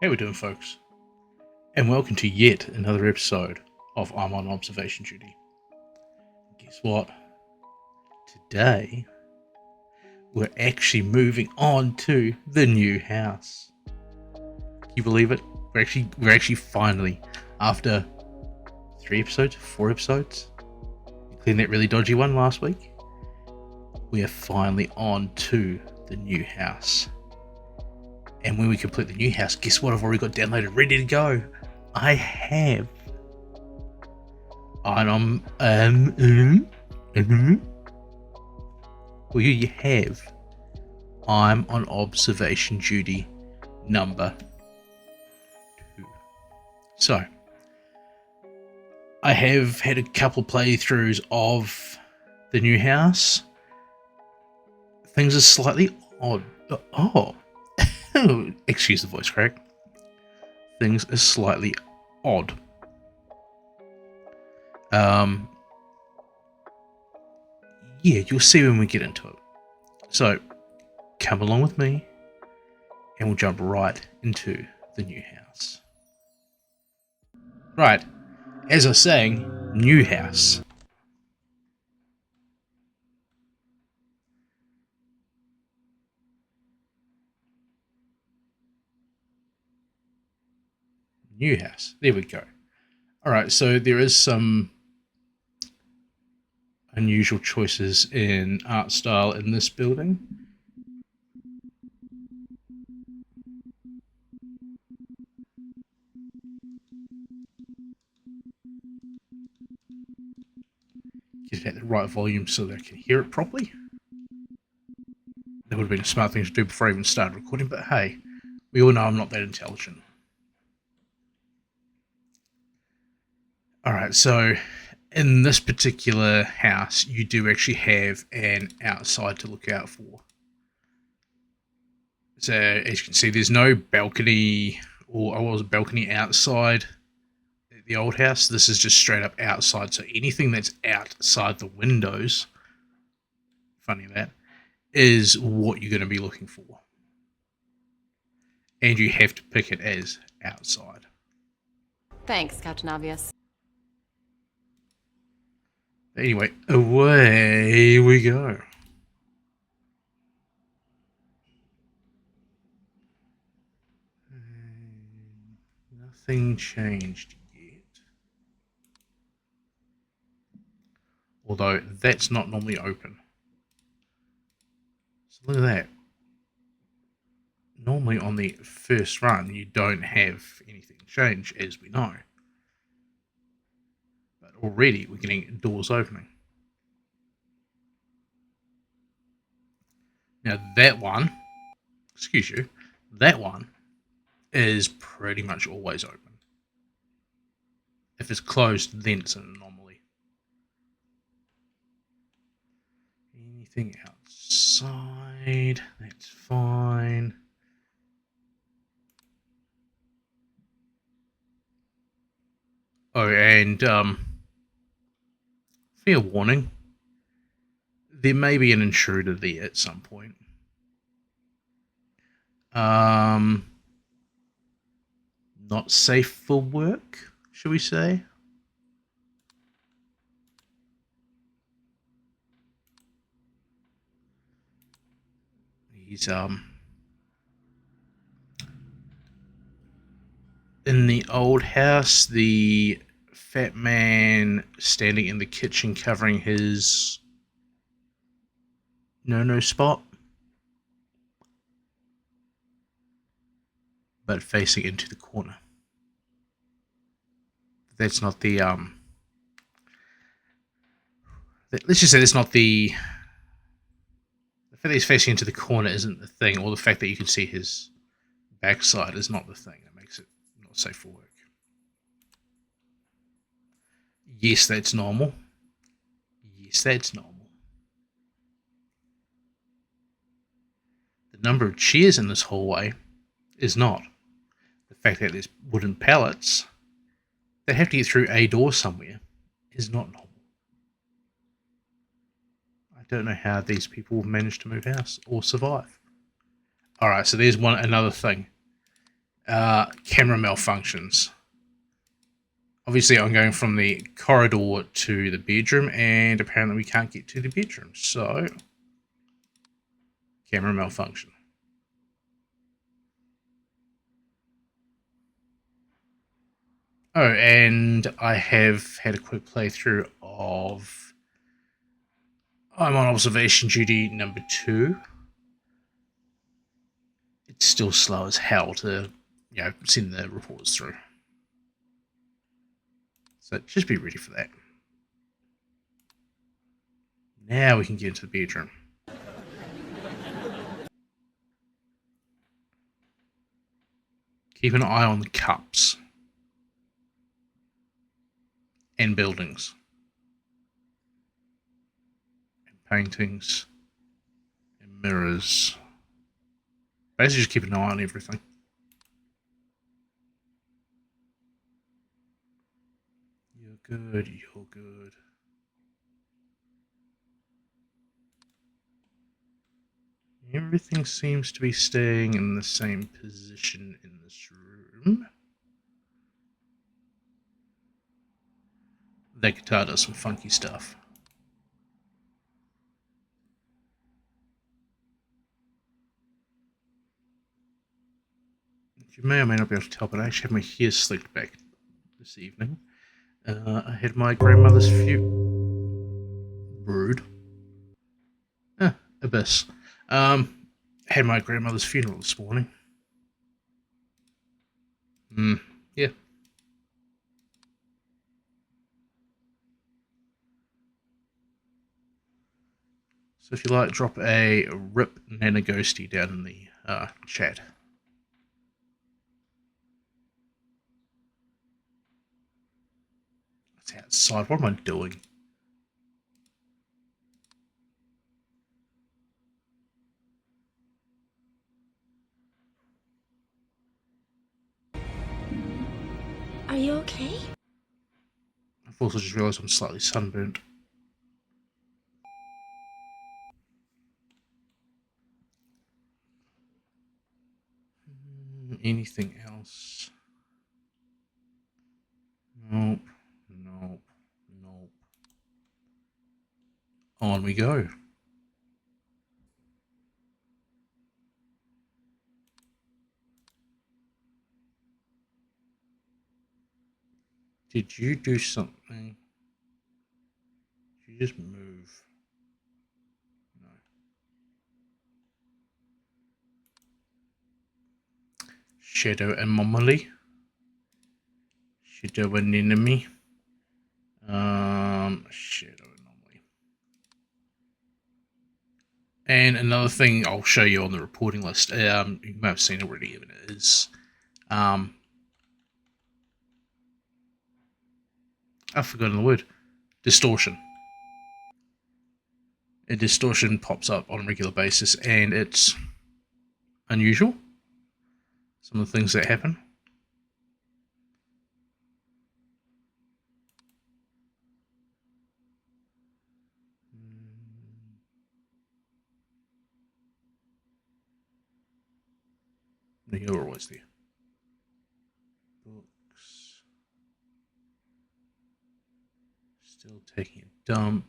How we doing, folks? And welcome to yet another episode of I'm on Observation Duty. Guess what? Today, we're actually moving on to the new house. Can you believe it? We're actually finally, after 4 episodes, including that really dodgy one last week, we are finally on to the new house. And when we complete the new house, guess what? I've already got downloaded, ready to go. I have. Well, you have. I'm on observation duty number 2. So, I have had a couple playthroughs of the new house. Things are slightly odd. Oh, excuse the voice crack. Things are slightly odd. Yeah, you'll see when we get into it. So, come along with me, and we'll jump right into the new house. Right, as I was saying, new house. New house. There we go. Alright, so there is some unusual choices in art style in this building. Get it at the right volume so that I can hear it properly. That would have been a smart thing to do before I even started recording, but hey, we all know I'm not that intelligent. Alright, so in this particular house, you do actually have an outside to look out for. So as you can see, there's no balcony or a balcony outside the old house. This is just straight up outside. So anything that's outside the windows, funny that, is what you're going to be looking for. And you have to pick it as outside. Thanks, Captain Obvious. Anyway, away we go. Nothing changed yet. Although that's not normally open. So look at that. Normally on the first run you don't have anything change, as we know. But already we're getting doors opening. Now that one, that one is pretty much always open. If it's closed, then it's an anomaly. Anything outside, that's fine. Oh, and fair warning, there may be an intruder there at some point. Not safe for work, shall we say? He's in the old house, the fat man standing in the kitchen covering his no spot, but facing into the corner. That's not the let's just say that's not the fact that he's facing into the corner isn't the thing, or the fact that you can see his backside is not the thing that makes it not safe for work. Yes, that's normal. Yes, that's normal. The number of chairs in this hallway is not. The fact that there's wooden pallets that have to get through a door somewhere is not normal. I don't know how these people managed to move house or survive. Alright, so there's another thing. camera malfunctions. Obviously, I'm going from the corridor to the bedroom, and apparently we can't get to the bedroom. So, camera malfunction. Oh, and I have had a quick playthrough of I'm on observation duty number 2. It's still slow as hell to, send the reports through. So just be ready for that. Now we can get into the bedroom. Keep an eye on the cups and buildings and paintings and mirrors. Basically just keep an eye on everything. You're good, you're good. Everything seems to be staying in the same position in this room. That guitar does some funky stuff. You may or may not be able to tell, but I actually had my hair slicked back this evening. I had my grandmother's rude. Abyss. Had my grandmother's funeral this morning. Yeah. So if you like, drop a rip Nana Ghosty down in the chat. It's outside. What am I doing? Are you okay? I've also just realised I'm slightly sunburnt. Anything else? Nope. Nope. Nope. On we go. Did you do something? Did you just move? No. Shadow anomaly. Shadow anemone. Shadow anomaly. And another thing I'll show you on the reporting list, you may have seen already, even is, I've forgotten the word, distortion. A distortion pops up on a regular basis, and it's unusual. Some of the things that happen. You're always there. Books. Still taking a dump.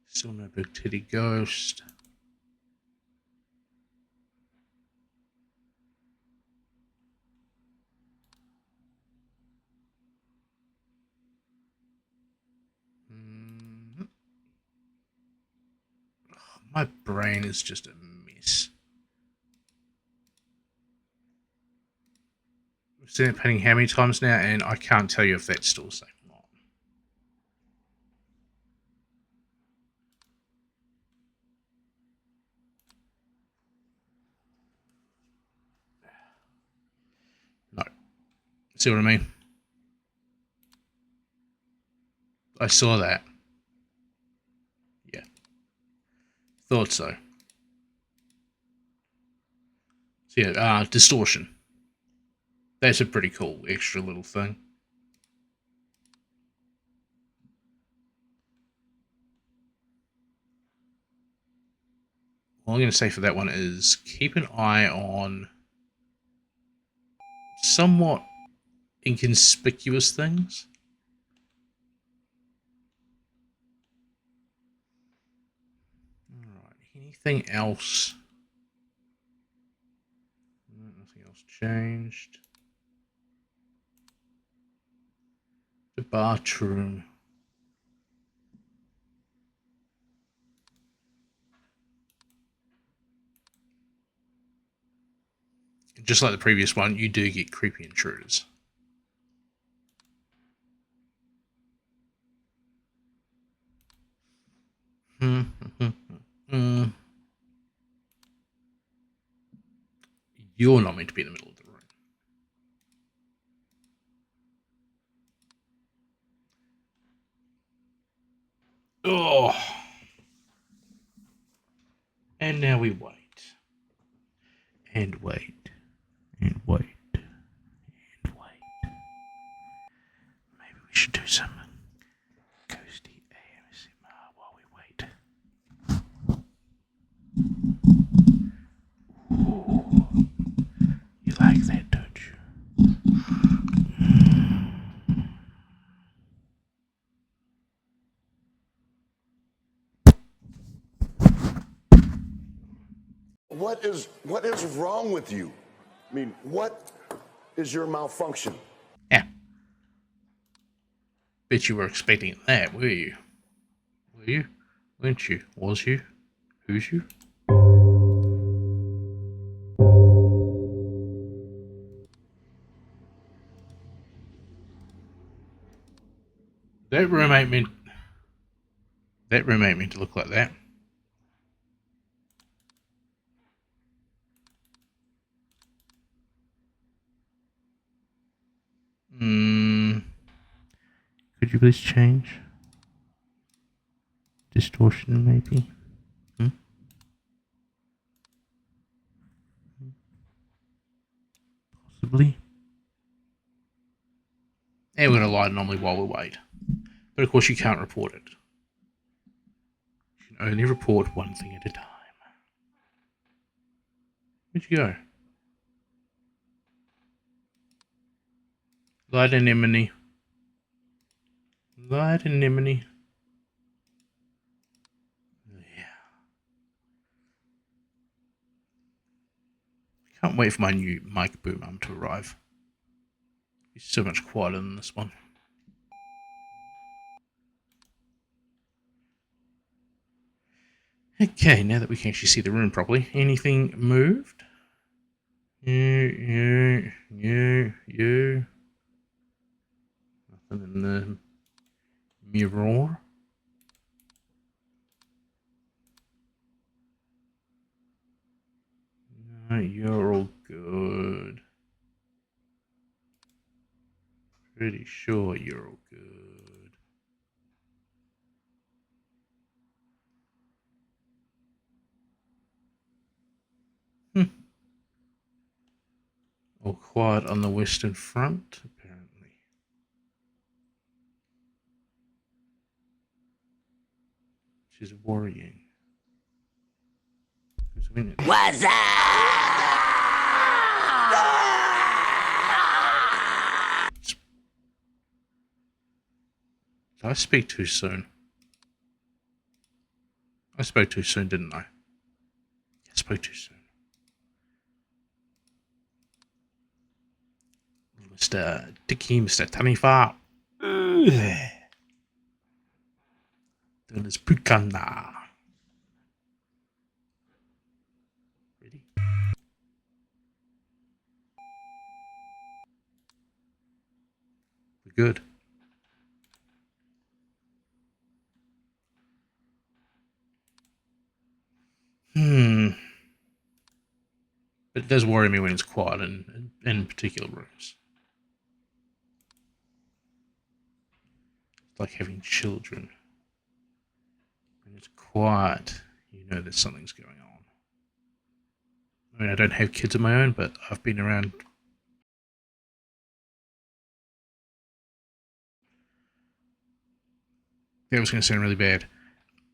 Still no big titty ghost. My brain is just a mess. We've seen it painting how many times now, and I can't tell you if that's still the same or not. No. See what I mean? I saw that. Yeah. Thought so. So yeah, distortion. That's a pretty cool extra little thing. All I'm going to say for that one is keep an eye on somewhat inconspicuous things. Alright, anything else? Nothing else changed. The bathroom. Just like the previous one, you do get creepy intruders. You're not meant to be in the middle of the room. Oh. And now we wait. And wait. And wait. And wait. Maybe we should do some ghosty ASMR while we wait. Ooh. You like that, don't you? What is wrong with you? I mean, what is your malfunction? Yeah. Bet you were expecting that, were you? Were you? Weren't you? Was you? Who's you? That room ain't meant to look like that. Could you please change? Distortion, maybe? Possibly. And we're going to lie normally while we wait. But of course you can't report it. You can only report one thing at a time. Where'd you go? Light anemone. Light anemone. Yeah. Can't wait for my new mic boom arm to arrive. It's so much quieter than this one. Okay, now that we can actually see the room properly, anything moved? You. Nothing in the mirror. No, you're all good. Pretty sure you're all good. All quiet on the western front, apparently. Which is worrying. What's up? Did I speak too soon? I spoke too soon, didn't I? I spoke too soon. Mr. Dicky, Mr. Tanifa. Doing his pukana. Ready? We're good. But it does worry me when it's quiet in particular rooms. It's like having children. When it's quiet, you know that something's going on. I mean, I don't have kids of my own, but I've been around. That was going to sound really bad.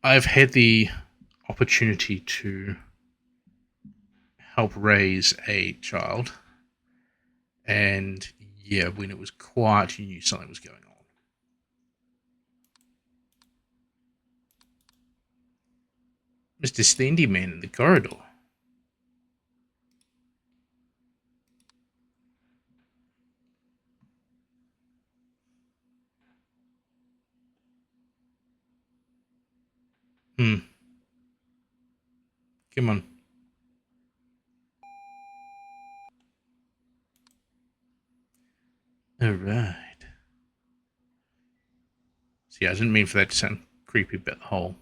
I've had the opportunity to help raise a child. And yeah, when it was quiet, you knew something was going on. Mr. Standy Man in the corridor. Come on. Alright. See, I didn't mean for that to sound creepy about the whole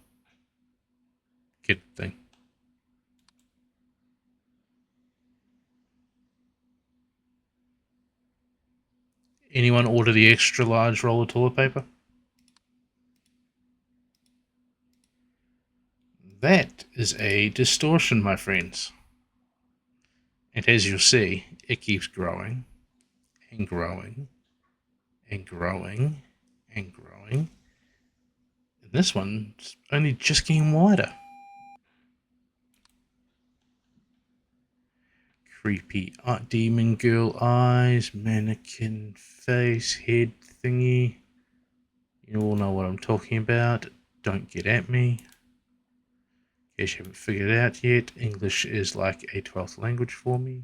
kid thing. Anyone order the extra large roll of toilet paper? That is a distortion, my friends. And as you'll see, it keeps growing and growing and growing and growing. And this one's only just getting wider. Creepy demon girl eyes, mannequin face, head thingy. You all know what I'm talking about. Don't get at me. In case you haven't figured it out yet, English is like a 12th language for me.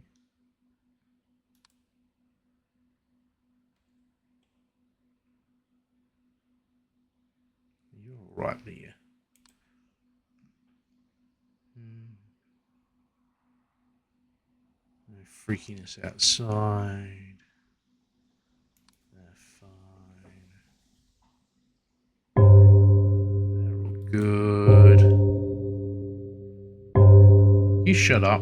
You're right there. No freakiness outside. They're fine. They're all good. You shut up.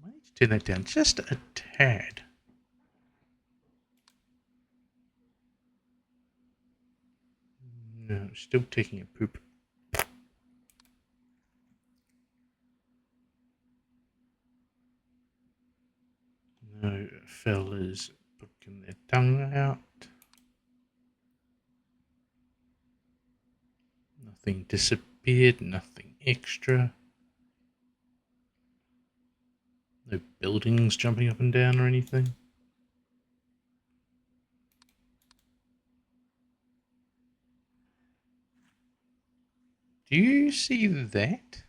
I need to turn that down just a tad. No, still taking a poop. No fellas poking their tongue out. Nothing disappeared, nothing extra. No buildings jumping up and down or anything. Do you see that?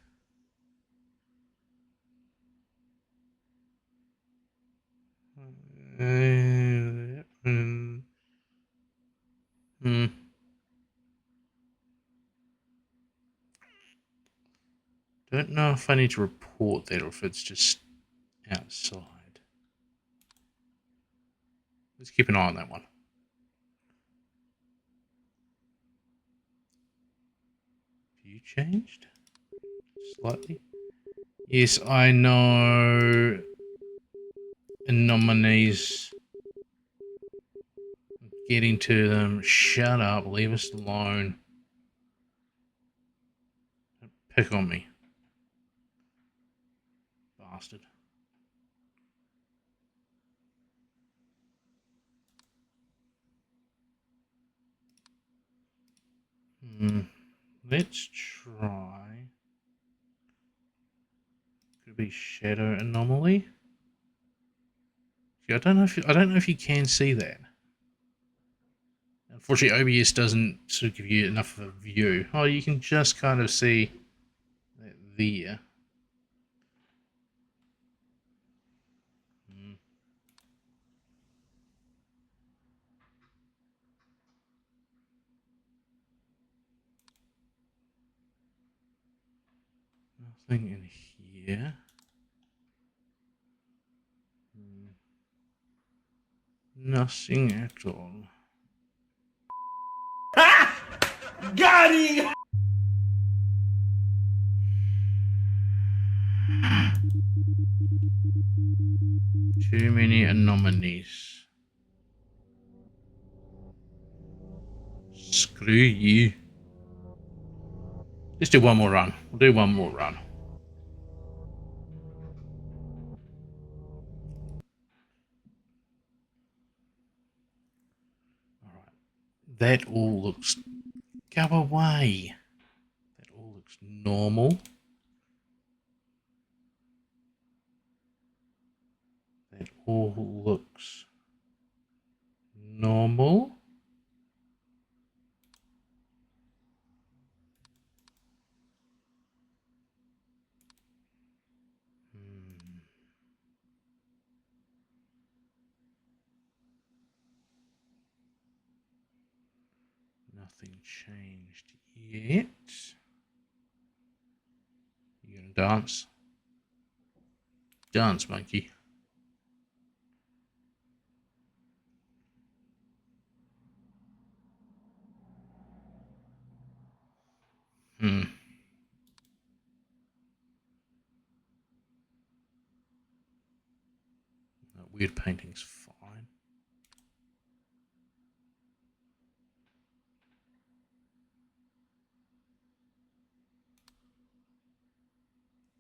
Don't know if I need to report that or if it's just outside. Let's keep an eye on that one. Have you changed? Slightly? Yes, I know. Anomalies. Getting to them. Shut up. Leave us alone. Don't pick on me. Bastard. Let's try. Could be shadow anomaly. See, I don't know if you can see that. Unfortunately, OBS doesn't sort of give you enough of a view. Oh, you can just kind of see that there. Nothing in here. Nothing at all. Got him! Too many anomalies. Screw you. Let's do one more run. We'll do one more run. Alright. That all looks... Go away. That all normal. That all looks normal. Nothing changed yet. You gonna dance? Dance, monkey. That weird painting's fine.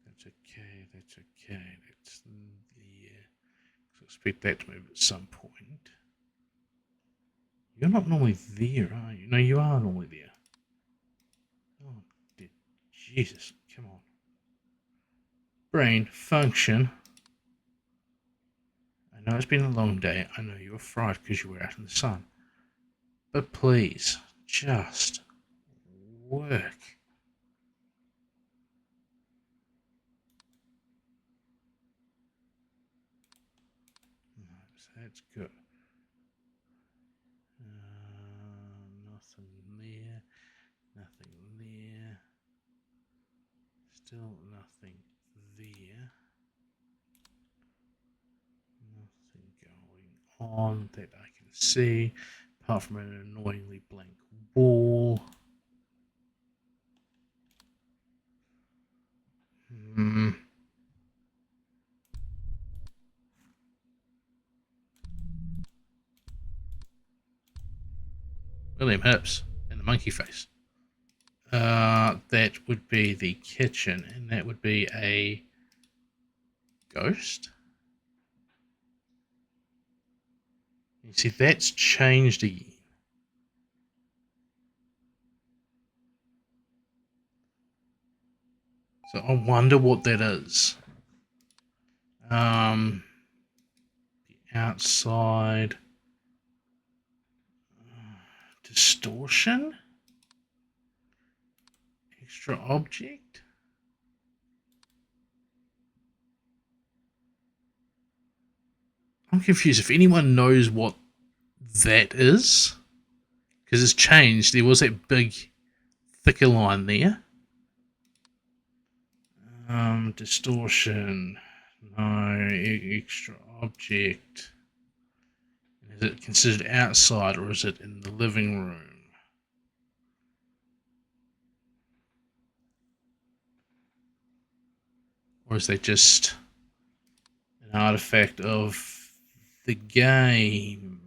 That's okay, that's okay. That's there. So expect that to move at some point. You're not normally there, are you? No, you are normally there. Oh, dear. Jesus, come on. Brain, function. I know it's been a long day. I know you were fried because you were out in the sun. But please, just work. So that's good. Nothing there. Nothing there. Still nothing there. Nothing going on that I can see, apart from an annoyingly blank wall. William Hips and the monkey face. That would be the kitchen, and that would be a ghost. You see, that's changed again. So I wonder what that is. The outside distortion, extra object. I'm confused. If anyone knows what that is, because it's changed. There was that big, thicker line there. Distortion. No, extra object. Is it considered outside or is it in the living room? Or is that just an artifact of the game?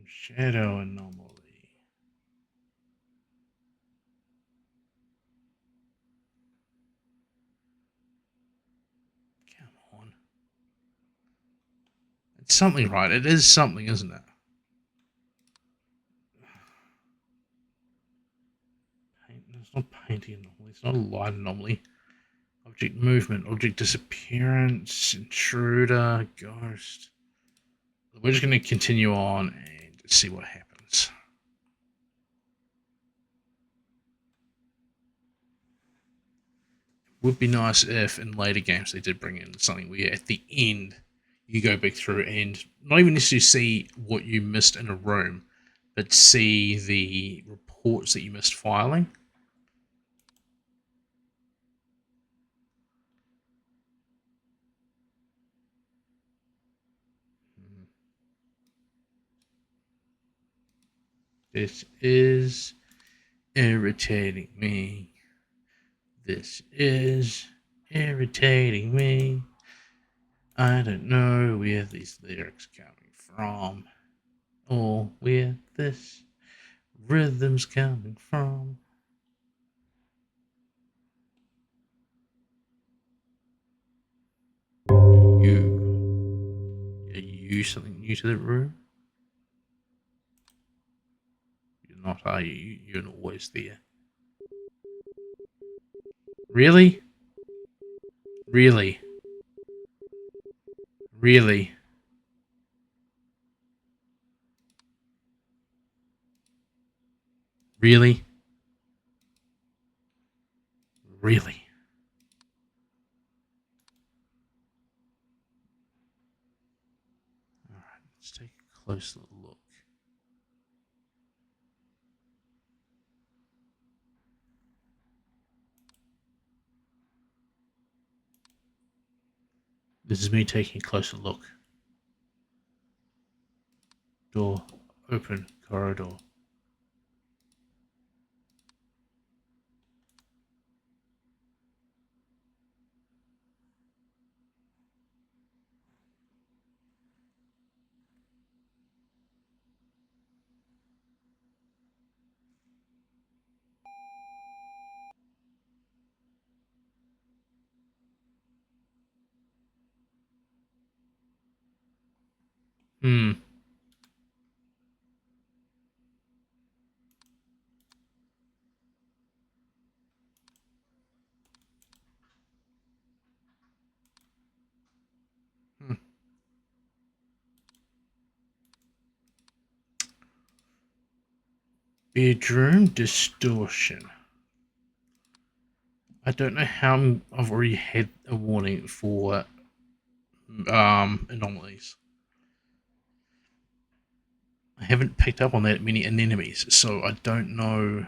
Shadow anomaly. Come on. It's something, right? It is something, isn't it? It's not painting anomaly. It's not a light anomaly. Object movement, object disappearance, intruder, ghost. We're just going to continue on and see what happens. Would be nice if in later games they did bring in something where at the end you go back through and not even necessarily see what you missed in a room, but see the reports that you missed filing. This is irritating me. This is irritating me. I don't know where these lyrics coming from, or where this rhythm's coming from. Are you something new to the room? You're not, are you? You're always there. Really? Really? Really? Really? Really? Alright, let's take a closer look. This is me taking a closer look. Door open, corridor. Hmm. Hmm. Bedroom distortion. I don't know how I've already had a warning for anomalies. I haven't picked up on that many anemones, so I don't know.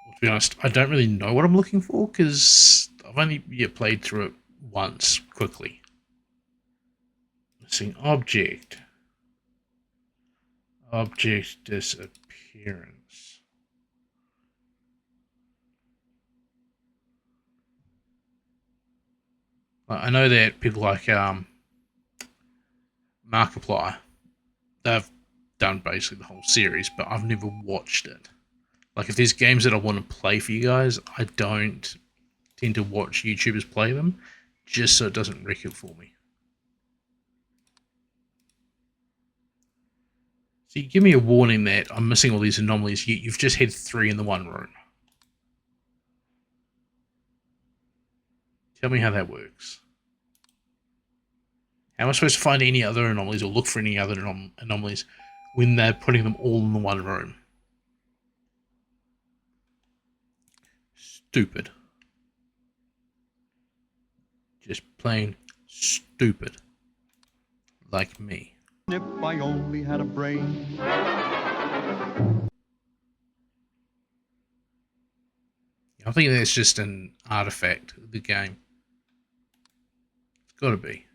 Well, to be honest, I don't really know what I'm looking for because I've only played through it once quickly. Missing object. Object disappearance. I know that people like Markiplier, they've done basically the whole series, but I've never watched it. Like, if there's games that I want to play for you guys, I don't tend to watch YouTubers play them, just so it doesn't wreck it for me. So you give me a warning that I'm missing all these anomalies, yet you've just had 3 in the one room. Tell me how that works. How am I supposed to find any other anomalies or look for any other anomalies when they're putting them all in the one room? Stupid. Just plain stupid. Like me. If I only had a brain. I think that's just an artifact of the game. It's got to be.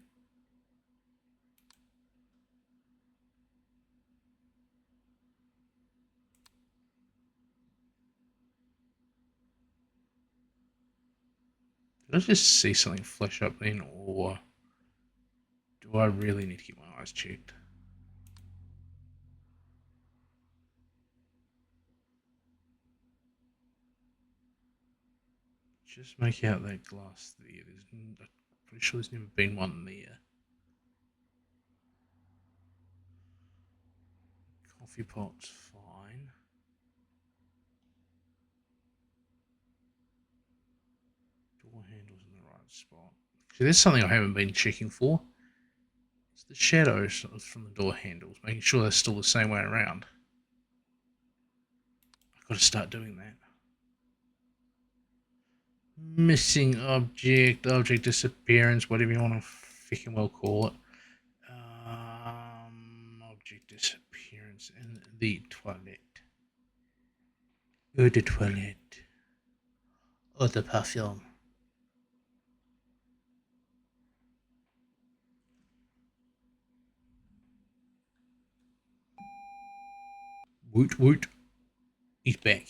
Did I just see something flash up then, or do I really need to keep my eyes checked? Just make out that glass there. I'm pretty sure there's never been one there. Coffee pot's fine. Door handle's in the right spot. So there's something I haven't been checking for. It's the shadows from the door handles, making sure they're still the same way around. I've got to start doing that. Missing object, object disappearance, whatever you want to freaking well call it. Object disappearance in the toilet. Eau de toilette. Eau de parfum. Woot woot. He's back.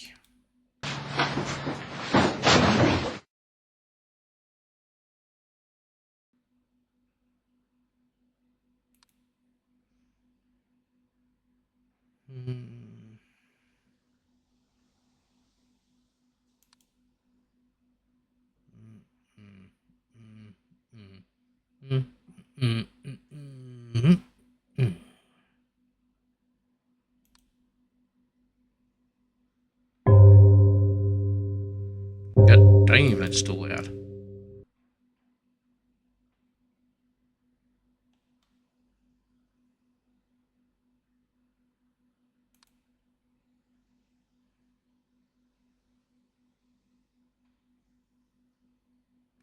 hanging that's still out.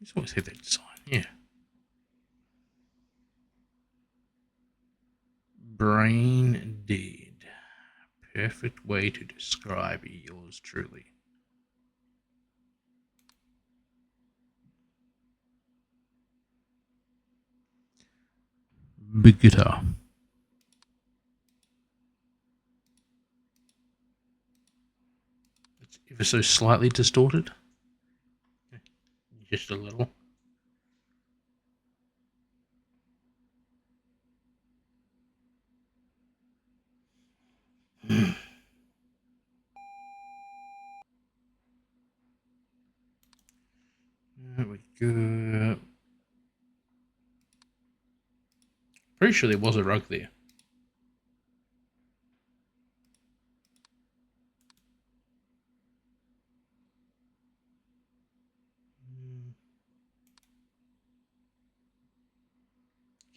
It's always had that design, yeah. Brain dead. Perfect way to describe yours truly. Big guitar. It's ever so slightly distorted. Just a little. There we go. Pretty sure there was a rug there.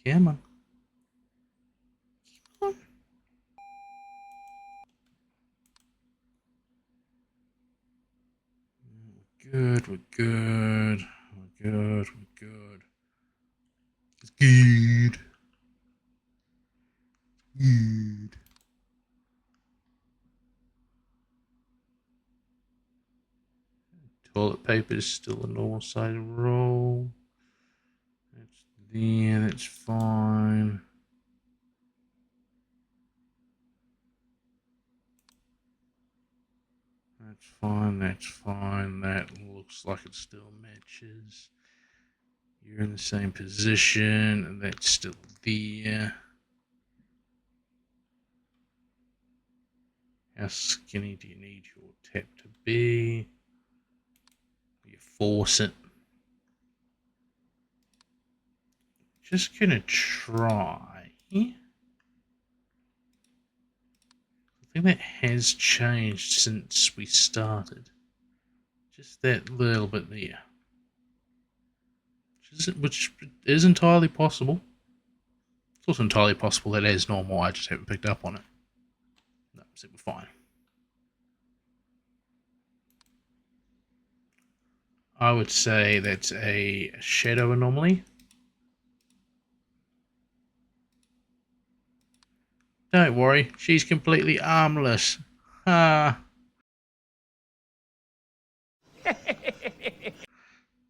Come on. Come on. Good, we're good. We're good, we're good. It's good. Good. Toilet paper is still a normal size roll. That's there, that's fine. That's fine, that's fine. That looks like it still matches. You're in the same position, and that's still there. How skinny do you need your tap to be? You force it. Just gonna try. I think that has changed since we started. Just that little bit there. Which is entirely possible. It's also entirely possible that as normal, I just haven't picked up on it. No, so we're fine. I would say that's a shadow anomaly. Don't worry, she's completely armless. Ah.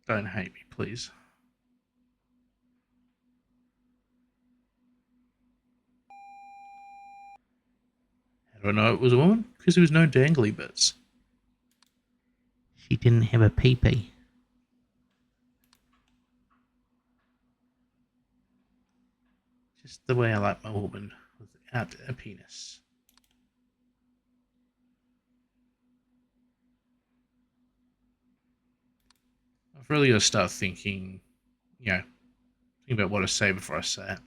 Don't hate me, please. How do I know it was a woman? Because there was no dangly bits. She didn't have a pee-pee. Just the way I like my woman, without a penis. I've really got to start thinking, think about what I say before I say it.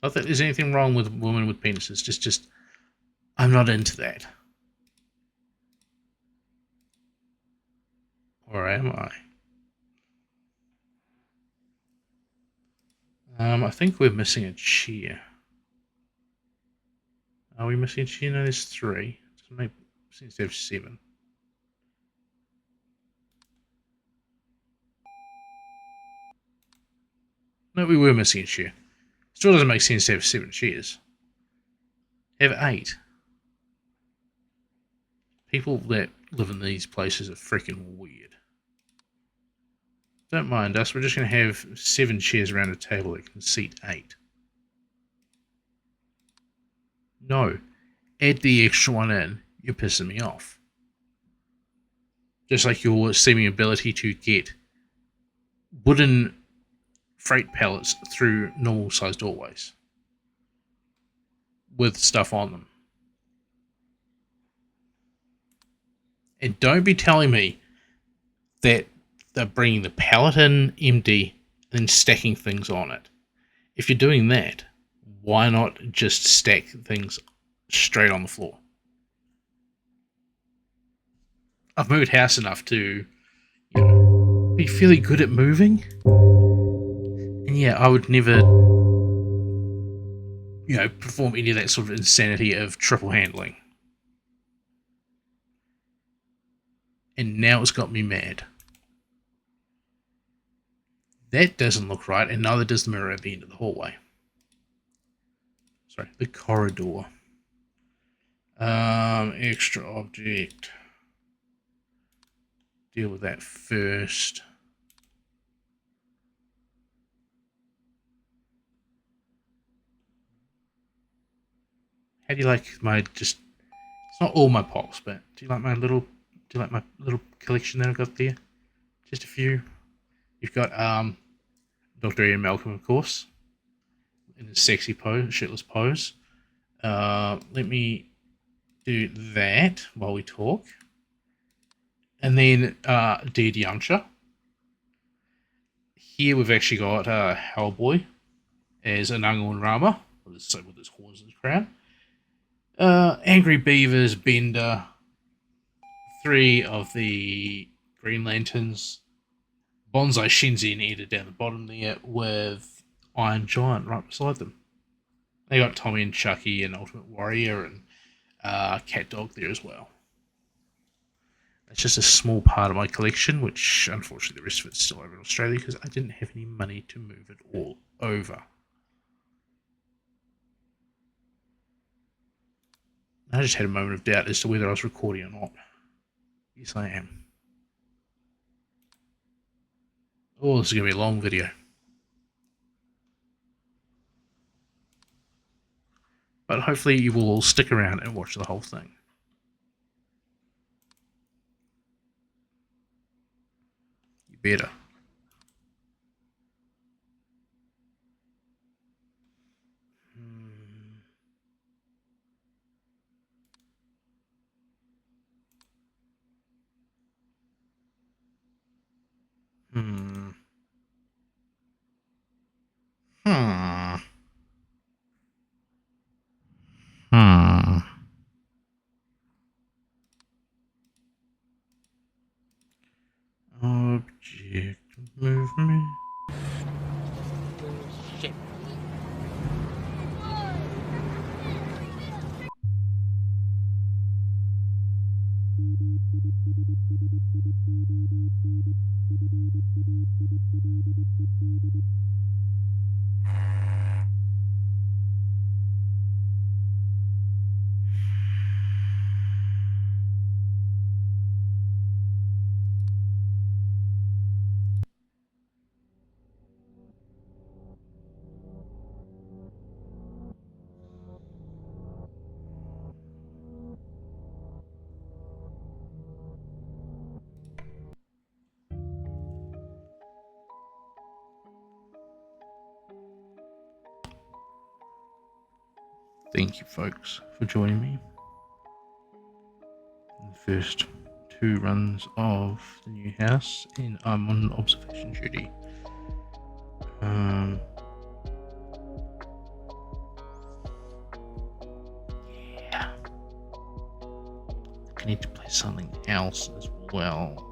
Not that there's anything wrong with women with penises, just I'm not into that. Or am I? I think we're missing a chair. Are we missing a chair? No, there's 3. It seems to have 7. No, we were missing a chair. Still doesn't make sense to have 7 chairs. Have 8. People that live in these places are freaking weird. Don't mind us, we're just going to have 7 chairs around a table that can seat 8. No, add the extra one in, you're pissing me off. Just like your seeming ability to get wooden freight pallets through normal sized doorways with stuff on them. And don't be telling me that they're bringing the pallet in empty and then stacking things on it. If you're doing that, why not just stack things straight on the floor? I've moved house enough to, be fairly good at moving. And yeah, I would never, perform any of that sort of insanity of triple handling. And now it's got me mad. That doesn't look right, and neither does the mirror at the end of the hallway. Sorry, the corridor. Extra object. Deal with that first. How do you like my it's not all my pops, but do you like my little collection that I've got there? Just a few. You've got Dr. Ian Malcolm, of course, in his sexy pose, shitless pose. Let me do that while we talk. And then Dead Youngster. Here we've actually got Hellboy as Anangun Rama with his horns and his crown. Angry Beavers, Bender, 3 of the Green Lanterns, Bonsai Shinzi and Eda down the bottom there, with Iron Giant right beside them. They got Tommy and Chucky and Ultimate Warrior and Cat Dog there as well. It's just a small part of my collection, which unfortunately the rest of it's still over in Australia because I didn't have any money to move it all over. I just had a moment of doubt as to whether I was recording or not. Yes, I am. Oh, this is going to be a long video. But hopefully you will all stick around and watch the whole thing. You better. Object movement. Shit. Thank you, folks, for joining me in the first 2 runs of the new house, and I'm on observation duty. Yeah. I need to play something else as well.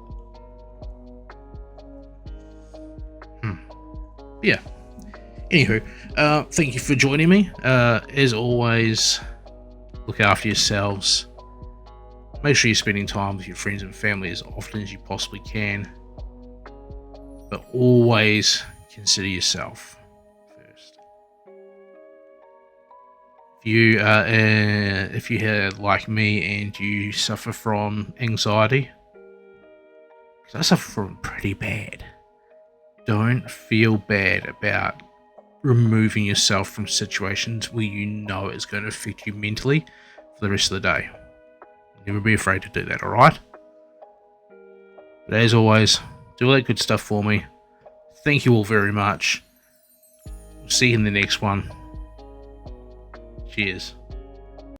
Yeah. Anywho, thank you for joining me. As always, look after yourselves. Make sure you're spending time with your friends and family as often as you possibly can. But always consider yourself first. If you're like me and you suffer from anxiety, because I suffer from pretty bad, don't feel bad about removing yourself from situations where you know it's going to affect you mentally for the rest of the day. Never be afraid to do that, alright? But as always, do all that good stuff for me. Thank you all very much. See you in the next one. Cheers.